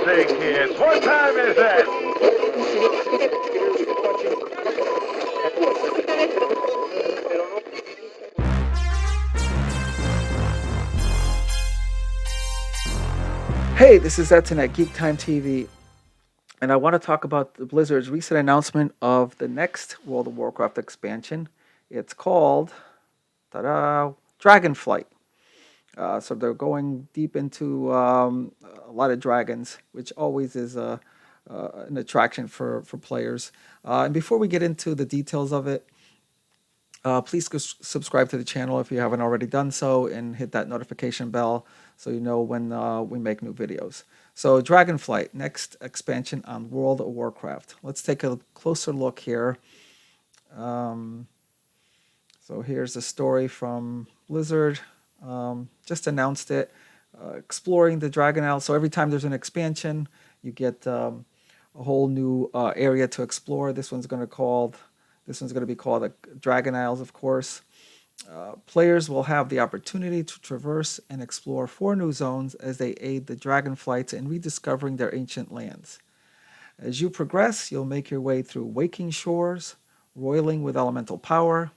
say, kids, what time is it? Hey, this is Edson at GeekTime TV, and I want to talk about the Blizzard's recent announcement of the next World of Warcraft expansion. It's called, ta-da, Dragonflight. So they're going deep into a lot of dragons, which always is an attraction for players. And before we get into the details of it, please subscribe to the channel if you haven't already done so, and hit that notification bell so you know when we make new videos. So Dragonflight, next expansion on World of Warcraft. Let's take a closer look here. So here's a story from Blizzard. Just announced it. Exploring the Dragon Isle. So every time there's an expansion, you get a whole new area to explore. This one's going to be called the Dragon Isles, of course. Players will have the opportunity to traverse and explore 4 new zones as they aid the Dragonflights in rediscovering their ancient lands. As you progress, you'll make your way through waking shores, roiling with elemental power,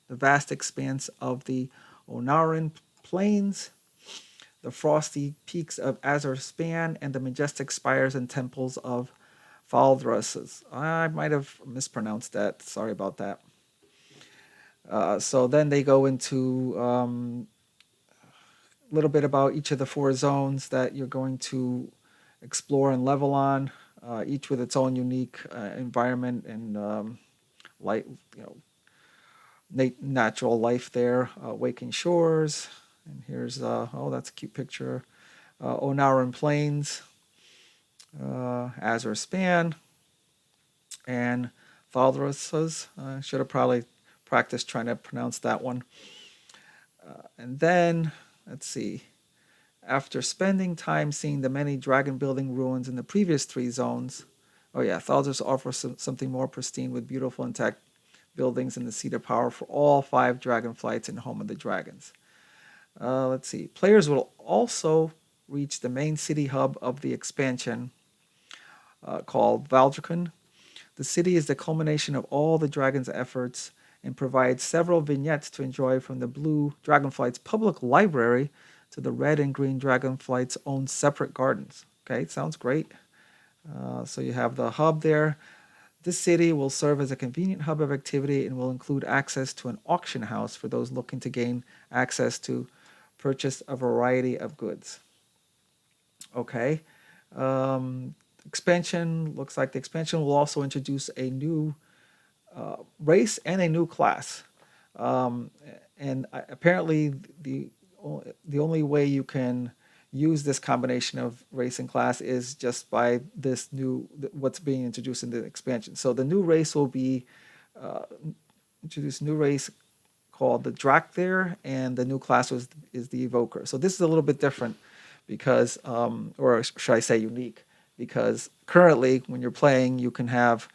the vast expanse of the Onaran Plains, the frosty peaks of Azure Span, and the majestic spires and temples of Faldrus's. I might have mispronounced that. Sorry about that. So then they go into a little bit about each of the 4 zones that you're going to explore and level on, each with its own unique environment and light, natural life there. Waking Shores, and here's that's a cute picture. Onaran Plains, Azure Span, and Faldrus's. Should have probably practiced trying to pronounce that one. And then, let's see. After spending time seeing the many dragon building ruins in the previous 3 zones, Thaldrus offers something more pristine with beautiful intact buildings in the Seat of Power for all 5 Dragonflights and Home of the Dragons. Let's see. Players will also reach the main city hub of the expansion called Valdricon. The city is the culmination of all the dragon's efforts and provides several vignettes to enjoy, from the blue Dragonflight's public library to the red and green Dragonflight's own separate gardens. Okay, sounds great. So you have the hub there. This city will serve as a convenient hub of activity and will include access to an auction house for those looking to gain access to purchase a variety of goods. Okay. Expansion, looks like the expansion will also introduce a new race and a new class. Apparently the only way you can use this combination of race and class is just by what's being introduced in the expansion. So the new race will be introduced. New race called the Drakthir, and the new class is the Evoker. So this is a little bit different because, or should I say unique, because currently when you're playing, you can have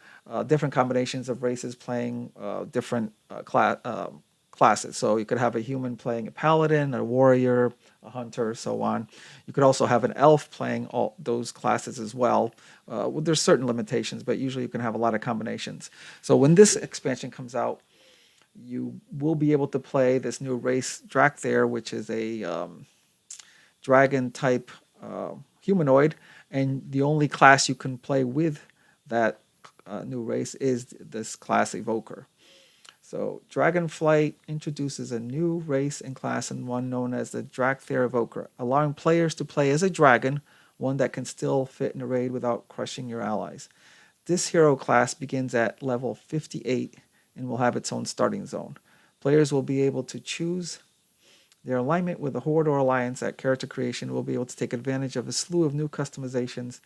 different combinations of races playing different classes. So you could have a human playing a paladin, a warrior, a hunter, so on. You could also have an elf playing all those classes as well. There's certain limitations, but usually you can have a lot of combinations. So when this expansion comes out, you will be able to play this new race, Drakthir, which is a dragon type humanoid, and the only class you can play with that new race is this class Evoker. So Dragonflight introduces a new race and class, and one known as the Drakthir Evoker, allowing players to play as a dragon, one that can still fit in a raid without crushing your allies. This hero class begins at level 58 and will have its own starting zone. Players will be able to choose their alignment with the Horde or Alliance at character creation, will be able to take advantage of a slew of new customizations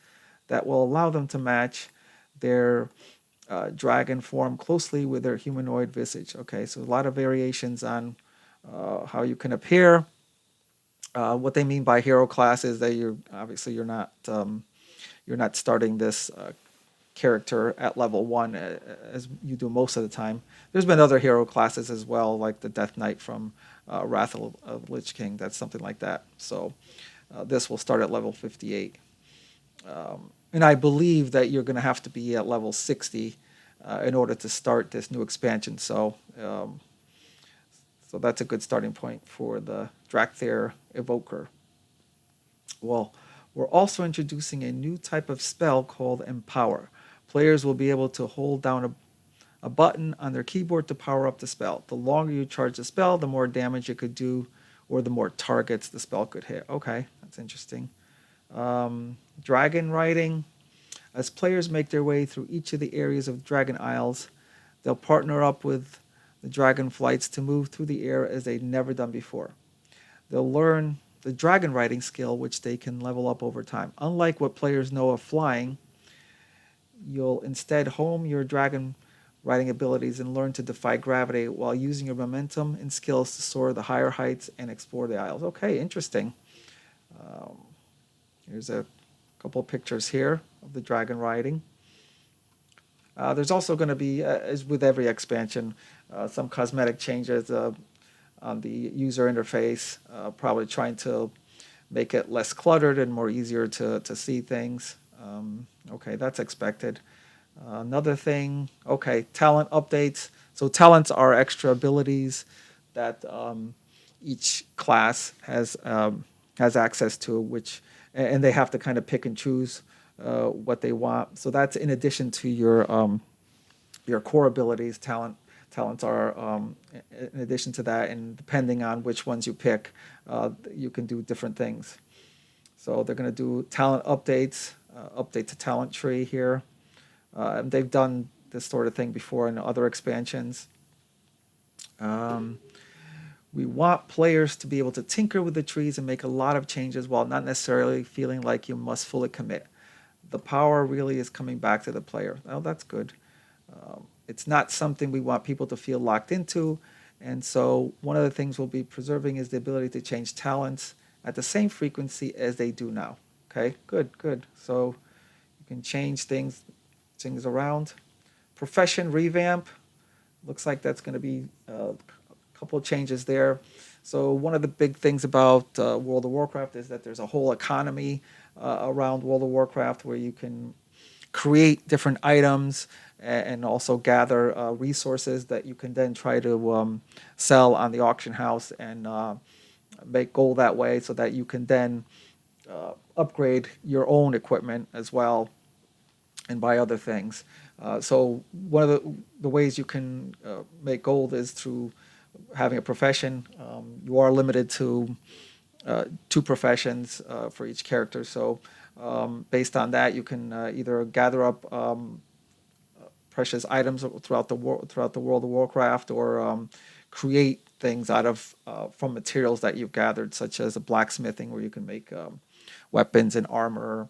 that will allow them to match their dragon form closely with their humanoid visage. Okay, so a lot of variations on how you can appear. What they mean by hero class is that you're not starting this character at level 1 as you do most of the time. There's been other hero classes as well, like the Death Knight from Wrath of Lich King. That's something like that. So this will start at level 58. And I believe that you're going to have to be at level 60 in order to start this new expansion. So that's a good starting point for the Drakthir Evoker. Well, we're also introducing a new type of spell called Empower. Players will be able to hold down a button on their keyboard to power up the spell. The longer you charge the spell, the more damage it could do, or the more targets the spell could hit. Okay, that's interesting. Dragon riding. As players make their way through each of the areas of Dragon Isles, they'll partner up with the Dragonflights to move through the air as they've never done before. They'll learn the dragon riding skill, which they can level up over time. Unlike what players know of flying, you'll instead home your dragon riding abilities and learn to defy gravity while using your momentum and skills to soar the higher heights and explore the isles. Okay, interesting. Um, Here's a couple of pictures here of the dragon riding. There's also going to be, as with every expansion, some cosmetic changes on the user interface, probably trying to make it less cluttered and more easier to see things. Okay, that's expected. Another thing, okay, talent updates. So talents are extra abilities that each class has access to, which and they have to kind of pick and choose what they want. So that's in addition to your core abilities. Talents are in addition to that, and depending on which ones you pick, you can do different things. So they're going to do talent updates, update the talent tree here. And they've done this sort of thing before in other expansions. Um, we want players to be able to tinker with the trees and make a lot of changes while not necessarily feeling like you must fully commit. The power really is coming back to the player. Oh, that's good. It's not something we want people to feel locked into. And so one of the things we'll be preserving is the ability to change talents at the same frequency as they do now. Okay, good, good. So you can change things around. Profession revamp. Looks like that's going to be a couple of changes there. So one of the big things about World of Warcraft is that there's a whole economy around World of Warcraft where you can create different items and also gather resources that you can then try to sell on the auction house and make gold that way, so that you can then upgrade your own equipment as well and buy other things. So one of the ways you can make gold is through having a profession. You are limited to two professions for each character. So based on that, you can either gather up precious items throughout the World of Warcraft, or create things out of from materials that you've gathered, such as a blacksmithing, where you can make weapons and armor,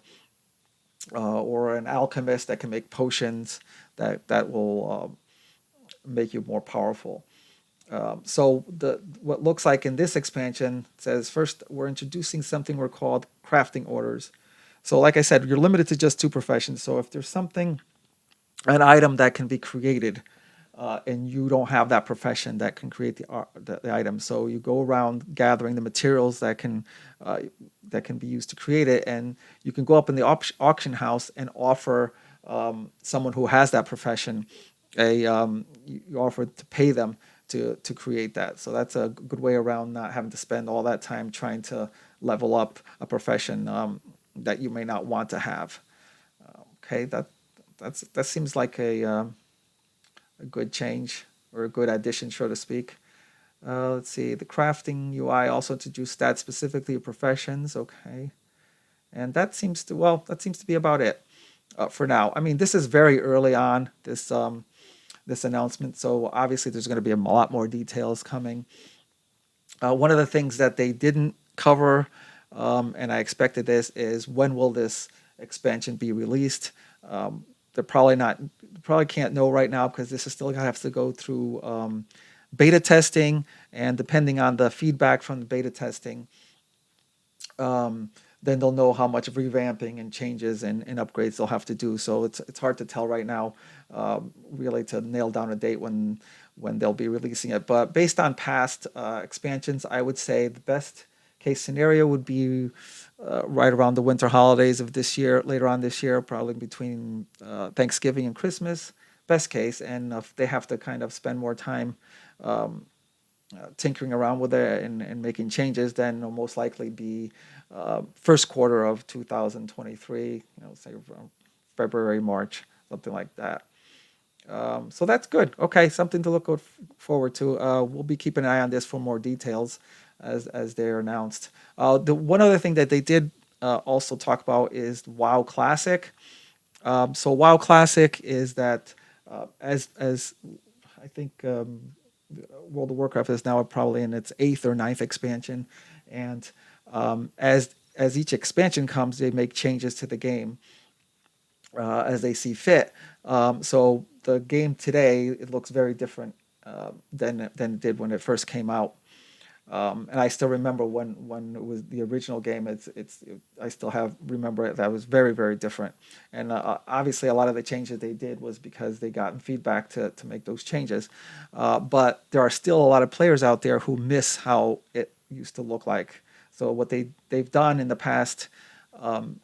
or an alchemist that can make potions that will make you more powerful. So what looks like in this expansion says, first we're introducing something we're called crafting orders. So like I said, you're limited to just two professions. So if there's an item that can be created, and you don't have that profession that can create the item, so you go around gathering the materials that can be used to create it, and you can go up in the auction house and offer someone who has that profession you offer to pay them to create that. So that's a good way around not having to spend all that time trying to level up a profession that you may not want to have. Okay, that seems like a good change, or a good addition, so to speak. Let's see. The crafting UI also introduced stats specifically of professions. Okay, and that seems to be about it for now. I mean, this is very early on, this announcement, so obviously there's going to be a lot more details coming. One of the things that they didn't cover, and I expected this, is when will this expansion be released? They're probably can't know right now, because this is still going to have to go through beta testing, and depending on the feedback from the beta testing, then they'll know how much revamping and changes and upgrades they'll have to do. So it's hard to tell right now, really, to nail down a date when they'll be releasing it. But based on past expansions, I would say the best case scenario would be right around the winter holidays of this year, later on this year, probably between Thanksgiving and Christmas, best case. And if they have to kind of spend more time tinkering around with it and making changes, then it'll most likely be first quarter of 2023, say around February, March, something like that. So that's good. Okay, something to look forward to. We'll be keeping an eye on this for more details as they're announced. The one other thing that they did also talk about is WoW Classic. So WoW Classic is that as I think World of Warcraft is now probably in its eighth or ninth expansion, and as each expansion comes, they make changes to the game as they see fit. So the game today, it looks very different than it did when it first came out. And I still remember when it was the original game. I still remember it. That was very, very different. And obviously, a lot of the changes they did was because they got feedback to make those changes. But there are still a lot of players out there who miss how it used to look like. So what they've done in the past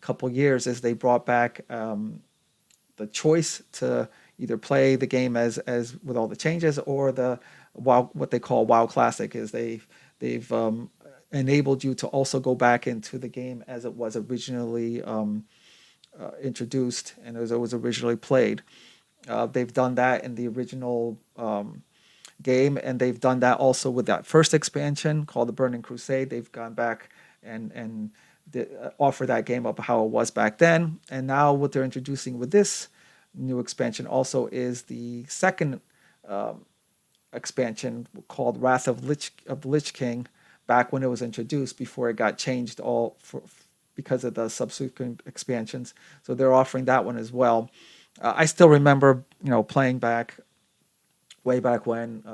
couple years is they brought back the choice to either play the game as with all the changes, or the WoW, what they call WoW Classic, is they've enabled you to also go back into the game as it was originally introduced and as it was originally played. They've done that in the original game, and they've done that also with that first expansion called the Burning Crusade. They've gone back and offer that game up how it was back then. And now what they're introducing with this new expansion also is the second expansion called Wrath of the Lich King, back when it was introduced before it got changed because of the subsequent expansions. So they're offering that one as well. I still remember, playing way back when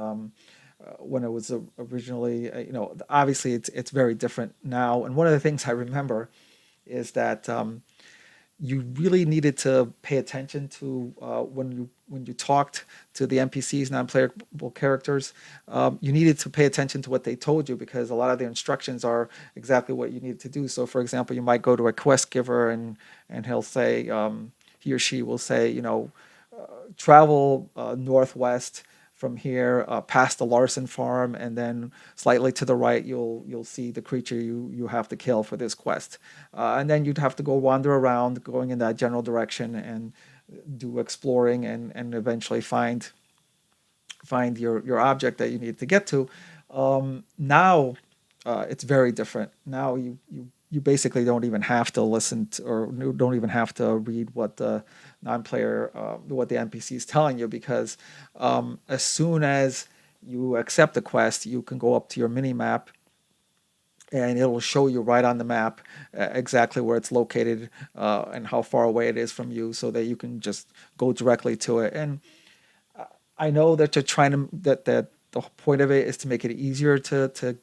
it was originally, obviously it's very different now. And one of the things I remember is that you really needed to pay attention to when you talked to the NPCs, non-playable characters. You needed to pay attention to what they told you, because a lot of the instructions are exactly what you need to do. So, for example, you might go to a quest giver and he'll say, he or she will say, travel northwest from here, past the Larson farm, and then slightly to the right, you'll see the creature you have to kill for this quest. And then you'd have to go wander around, going in that general direction, and do exploring, and eventually find your object that you need to get to. Now it's very different. Now you basically don't even have to listen to, or don't even have to read what the non-player, what the NPC is telling you, because as soon as you accept the quest, you can go up to your mini map, and it'll show you right on the map exactly where it's located and how far away it is from you, so that you can just go directly to it. And I know that you're trying to that the point of it is to make it easier to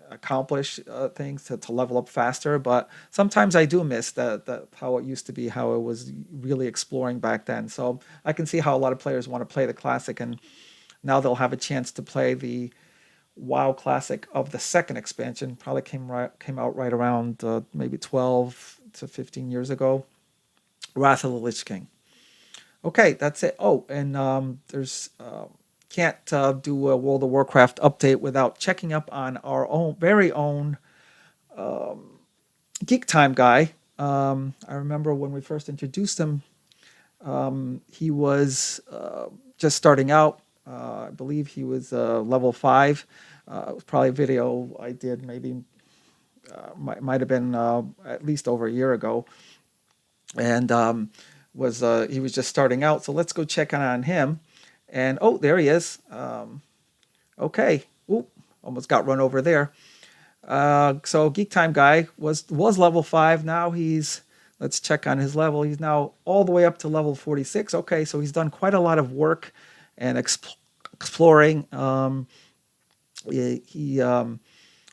accomplish things, to level up faster. But sometimes I do miss that how it used to be, how it was really exploring back then. So I can see how a lot of players want to play the classic, and now they'll have a chance to play the WoW Classic of the second expansion. Probably came out right around maybe 12 to 15 years ago. Wrath of the Lich King. Okay, that's it. Oh, and there's can't do a World of Warcraft update without checking up on our very own GeekTime guy. I remember when we first introduced him, he was just starting out. I believe he was level 5. It was probably a video I did, maybe might have been at least over a year ago, and he was just starting out. So let's go check on him. And oh, there he is. Okay. Oop, almost got run over there. So Geek Time guy was level 5. Now let's check on his level. He's now all the way up to level 46. Okay, so he's done quite a lot of work and exploring. He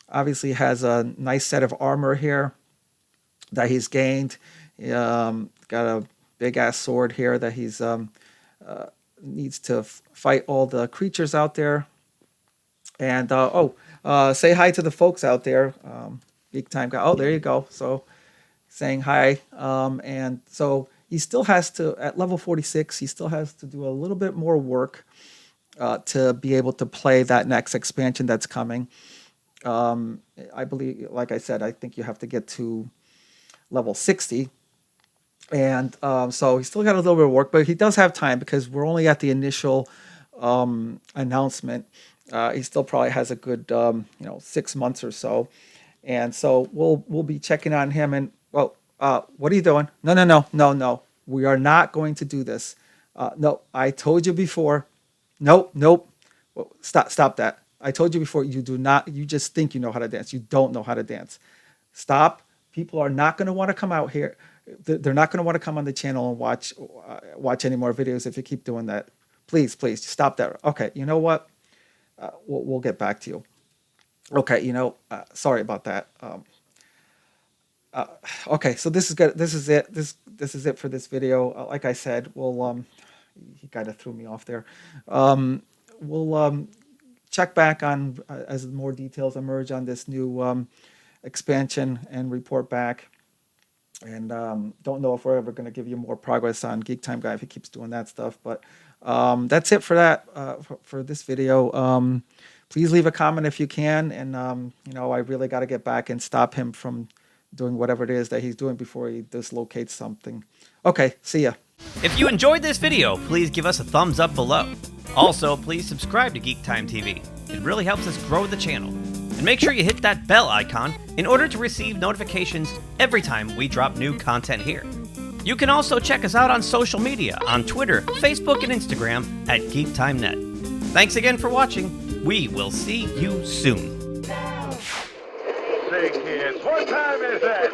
obviously has a nice set of armor here that he's gained. Got a big ass sword here that he's needs to fight all the creatures out there. And say hi to the folks out there. GeekTime guy. Oh, there you go. So saying hi. And so he still has to, at level 46, he still has to do a little bit more work to be able to play that next expansion that's coming. I believe, like I said, I think you have to get to level 60. And so he's still got a little bit of work, but he does have time because we're only at the initial announcement. He still probably has a good 6 months or so, and so we'll be checking on him. And well, what are you doing? No. We are not going to do this. No, I told you before. Nope. Well, stop that. I told you before. You do not. You just think you know how to dance. You don't know how to dance. Stop. People are not going to want to come out here. They're not going to want to come on the channel and watch any more videos if you keep doing that. Please, stop that. Okay, you know what? We'll get back to you. Okay, sorry about that. Okay, so this is good. This is it. This is it for this video. Like I said, he kind of threw me off there. We'll check back on as more details emerge on this new expansion and report back. And don't know if we're ever going to give you more progress on GeekTime Guy if he keeps doing that stuff. But that's it for that for this video. Please leave a comment if you can. And I really got to get back and stop him from doing whatever it is that he's doing before he dislocates something. Okay, see ya. If you enjoyed this video, please give us a thumbs up below. Also, please subscribe to GeekTime TV. It really helps us grow the channel. And make sure you hit that bell icon in order to receive notifications every time we drop new content here. You can also check us out on social media on Twitter, Facebook, and Instagram at GeekTimeNet. Thanks again for watching. We will see you soon. Say, kids, what time is it?